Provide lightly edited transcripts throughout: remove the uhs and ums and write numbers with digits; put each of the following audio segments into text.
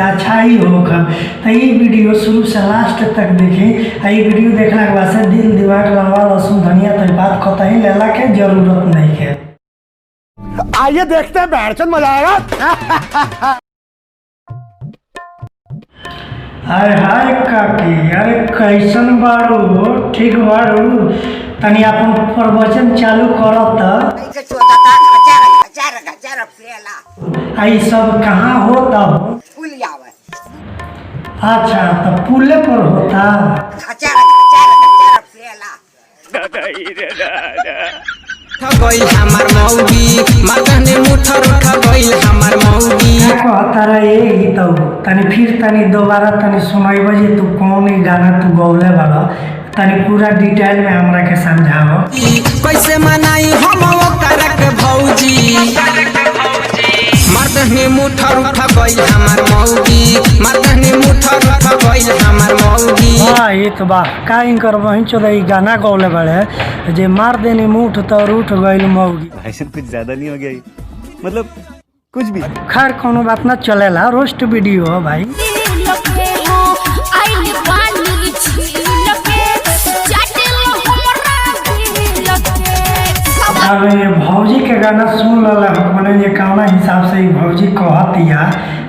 अच्छा ही होगा। तो ये वीडियो शुरू से लास्ट तक देखें। ये वीडियो देखने के बाद से दिल दिमाग लंबा लहसुन धनिया तो बात कतई लेला के जरूरत नहीं है। आइए देखते हैं बैठ मजा आएगा। हाय हाय काकी, अरे कैसन बारू? ठीक बारू? तनी अपन प्रवचन चालू करत। आई सब कहाँ होता? अच्छा, तो पुले पर होता। हमार मौगी मगने मुठर उठा गइल हमार मौगी कहता रहे ही तो तनी फिर तनी दोबारा तनी सुनाई बजे तू कौन ही गाना तू गौले वाला तनी पूरा डिटेल में हमरा के समझाओ। कैसे मनाई हम ओकर के भौजी मर्दने मुठर उठा गइल हमार मौगी मर्दने मुठर उठा गइल हमार मौगी। हां ये तो बा का इनकर वहीं चोदई गाना गौले बड़े जे मार देनी मुठ तो उठ गइल मौगी। ऐसा कुछ ज्यादा नहीं हो गया, मतलब कुछ भी। खैर कोनो बात ना, चलेला रोस्ट वीडियो हो भाई। अब ये भौजी के गाना सुन लला मने ये कौना हिसाब से भौजी कहतिया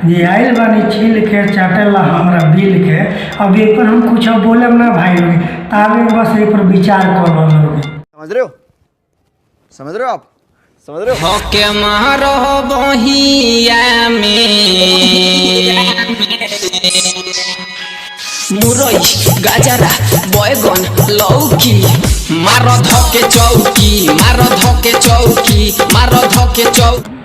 जे आइल बानी छील के चाटेला हमरा बिल के। अब ये पर हम कुछ बोलेम ना भाई लोग, ताबे बस ये पर विचार कर लोग। समझ रहे हो? समझ रहे हो आप? समझ रहे हो? होके मारो बहिया में मुरई गाजरा बैगन लौकी मारो धोके चौकी मारो धोके चौकी मारो धोके चौकी।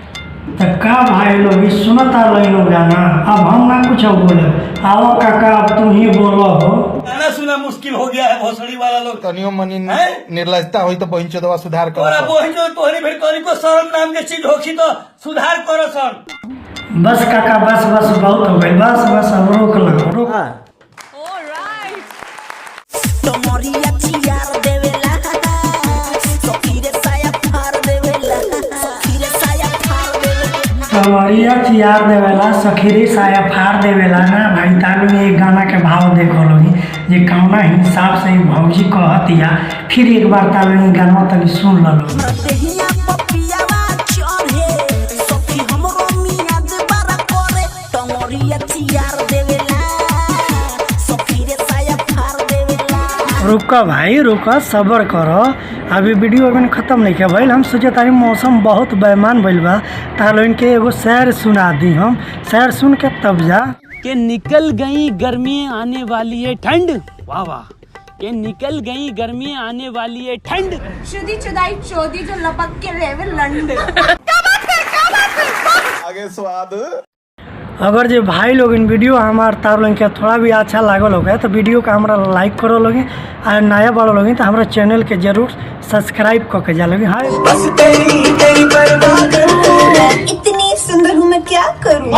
तो का भाई लोग सुनता लोग गाना, अब हम ना कुछ बोले। आओ काका अब तुम ही बोलो हो। गाना सुना मुश्किल हो गया है भोसड़ी वाला लोग। तनियो मनी निर्लजता होई तो बहिन चोदवा सुधार करो। तोरा बहिन जो तोहरी भेट तोहरी को शर्म नाम के चीज होखी तो सुधार करो सन। बस काका बस बस बहुत हो गई, बस बस अब रोक लो रोक। तोमरिया चियार देवेला सखीरे साया फार देवेला सखीरे साया फार देवेला कमरिया चियार देवेला सखीरे साया फाड़ देवेला ना भाई। तालू में एक गाना के भाव देखो लोगी जे कौना हिसाब से भौजी कहतिया। फिर एक बार तालू में गाना तनी सुन लो। देहिया पपियावा चढ़े सखी हमरो मियां दे बारा करे तोमरिया चियार देवेला सखीरे साया फार देवेला। रुको भाई रुको, सब्र करो, अभी वीडियो अभी खत्म नहीं किया भाई। हम सोचे तारी मौसम बहुत बेईमान भइल बा, तालो इनके एगो शेर सुना दी। हम शेर सुन के तब जा कि निकल गई गर्मी आने वाली है ठंड। वाह वाह, कि निकल गई गर्मी आने वाली है ठंड। शुदी चुदाई चोदी जो लपक के रेवे लंड। आगे स्वाद। अगर जो भाई लोग इन वीडियो हमारे तार लोग के थोड़ा भी अच्छा लागल होगा तो वीडियो का हमारा लाइक करो लोगे और नया बड़ा लोगे तो हमारे चैनल के जरूर सब्सक्राइब करके जा लोगे। हाय इतनी सुंदर हूँ मैं क्या करूँ।